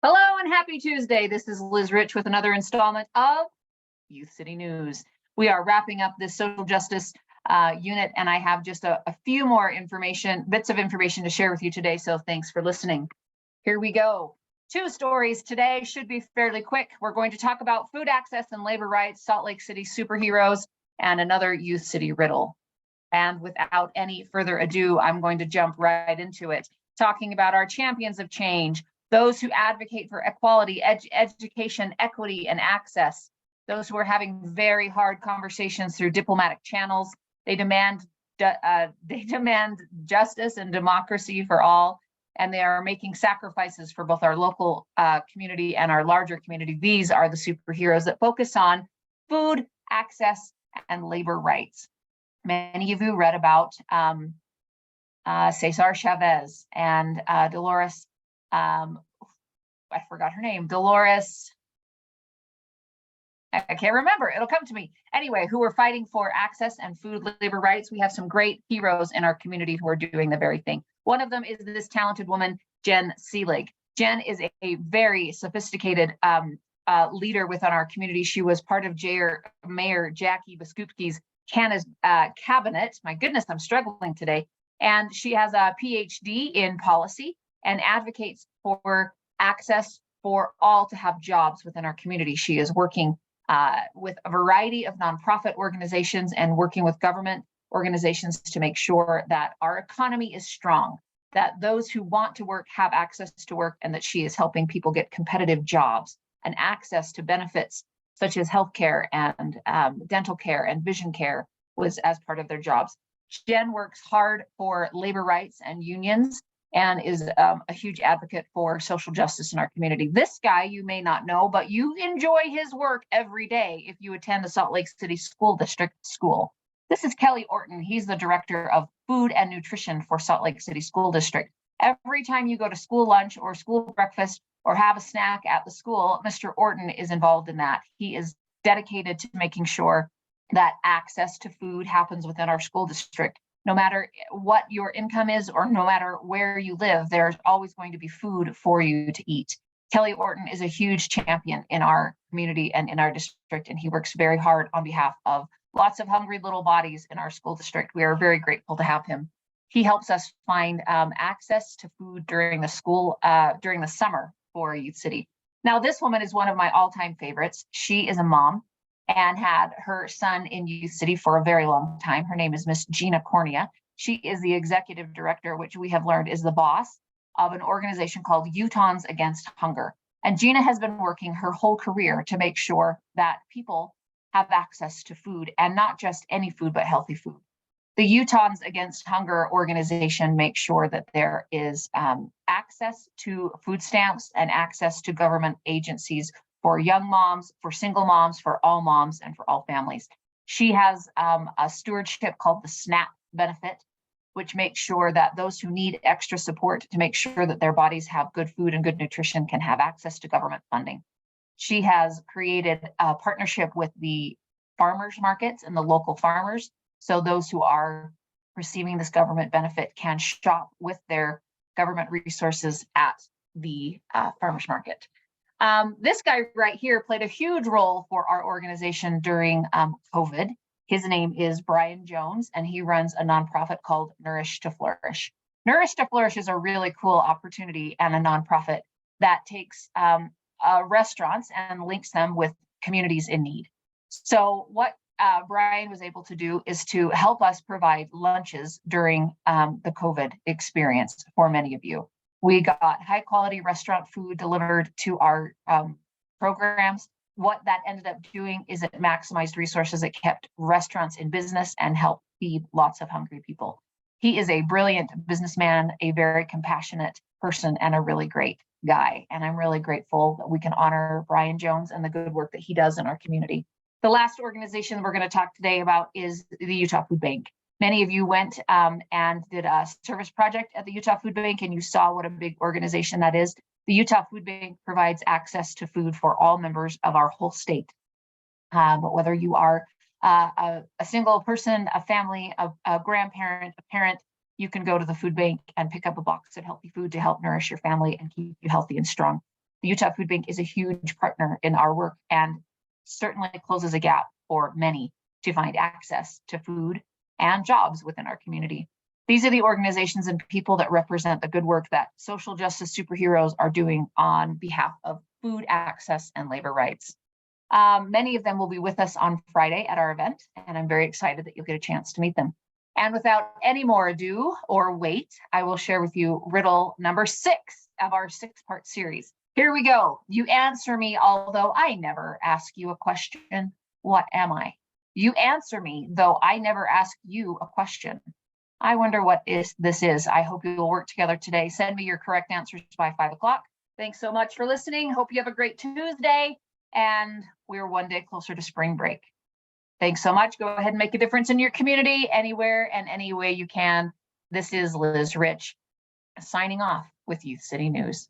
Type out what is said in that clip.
Hello and happy Tuesday. This is Liz Rich with another installment of Youth City News. We are wrapping up this social justice unit, and I have just a few more bits of information to share with you today. So thanks for listening. Here we go. Two stories today should be fairly quick. We're going to talk about food access and labor rights, Salt Lake City superheroes, and another Youth City riddle. And without any further ado, I'm going to jump right into it, talking about our champions of change, those who advocate for equality, education, equity, and access, those who are having very hard conversations through diplomatic channels. They demand justice and democracy for all, and they are making sacrifices for both our local community and our larger community. These are the superheroes that focus on food, access, and labor rights. Many of you read about Cesar Chavez and Dolores, I forgot her name, Dolores, I can't remember, it'll come to me. Anyway, who are fighting for access and food labor rights. We have some great heroes in our community who are doing the very thing. One of them is this talented woman, Jen Seelig. Jen is a very sophisticated leader within our community. She was part of Mayor Jackie Biskupski's cabinet. My goodness, I'm struggling today. And she has a PhD in policy and advocates for access for all to have jobs within our community. She is working with a variety of nonprofit organizations and working with government organizations to make sure that our economy is strong, that those who want to work have access to work, and that she is helping people get competitive jobs and access to benefits such as healthcare and dental care and vision care was as part of their jobs. Jen works hard for labor rights and unions and is a huge advocate for social justice in our community. This guy you may not know, but you enjoy his work every day if you attend the Salt Lake City School District school. This is Kelly Orton. He's the director of food and nutrition for Salt Lake City School District. Every time you go to school lunch or school breakfast or have a snack at the school, Mr. Orton is involved in that. He is dedicated to making sure that access to food happens within our school district. No matter what your income is or no matter where you live, there's always going to be food for you to eat. Kelly Orton is a huge champion in our community and in our district, and he works very hard on behalf of lots of hungry little bodies in our school district. We are very grateful to have him. He helps us find access to food during the summer for Youth City. Now, this woman is one of my all-time favorites. She is a mom and had her son in Youth City for a very long time. Her name is Miss Gina Cornea. She is the executive director, which we have learned is the boss of an organization called Utahns Against Hunger. And Gina has been working her whole career to make sure that people have access to food, and not just any food, but healthy food. The Utahns Against Hunger organization makes sure that there is access to food stamps and access to government agencies for young moms, for single moms, for all moms, and for all families. She has a stewardship called the SNAP benefit, which makes sure that those who need extra support to make sure that their bodies have good food and good nutrition can have access to government funding. She has created a partnership with the farmers markets and the local farmers, so those who are receiving this government benefit can shop with their government resources at the farmers market. This guy right here played a huge role for our organization during COVID. His name is Brian Jones, and he runs a nonprofit called Nourish to Flourish. Nourish to Flourish is a really cool opportunity and a nonprofit that takes restaurants and links them with communities in need. So what Brian was able to do is to help us provide lunches during the COVID experience for many of you. We got high quality restaurant food delivered to our programs. What that ended up doing is it maximized resources. It kept restaurants in business and helped feed lots of hungry people. He is a brilliant businessman, a very compassionate person, and a really great guy. And I'm really grateful that we can honor Brian Jones and the good work that he does in our community. The last organization we're going to talk today about is the Utah Food Bank. Many of you went and did a service project at the Utah Food Bank, and you saw what a big organization that is. The Utah Food Bank provides access to food for all members of our whole state. But whether you are a single person, a family, a grandparent, a parent, you can go to the food bank and pick up a box of healthy food to help nourish your family and keep you healthy and strong. The Utah Food Bank is a huge partner in our work and certainly closes a gap for many to find access to food and jobs within our community. These are the organizations and people that represent the good work that social justice superheroes are doing on behalf of food access and labor rights. Many of them will be with us on Friday at our event, and I'm very excited that you'll get a chance to meet them. And without any more ado or wait, I will share with you riddle number 6 of our 6-part series. Here we go. You answer me, although I never ask you a question. What am I? You answer me, though I never ask you a question. I wonder what this is. I hope you'll work together today. Send me your correct answers by 5 o'clock. Thanks so much for listening. Hope you have a great Tuesday, and we're one day closer to spring break. Thanks so much. Go ahead and make a difference in your community anywhere and any way you can. This is Liz Rich signing off with YouthCity News.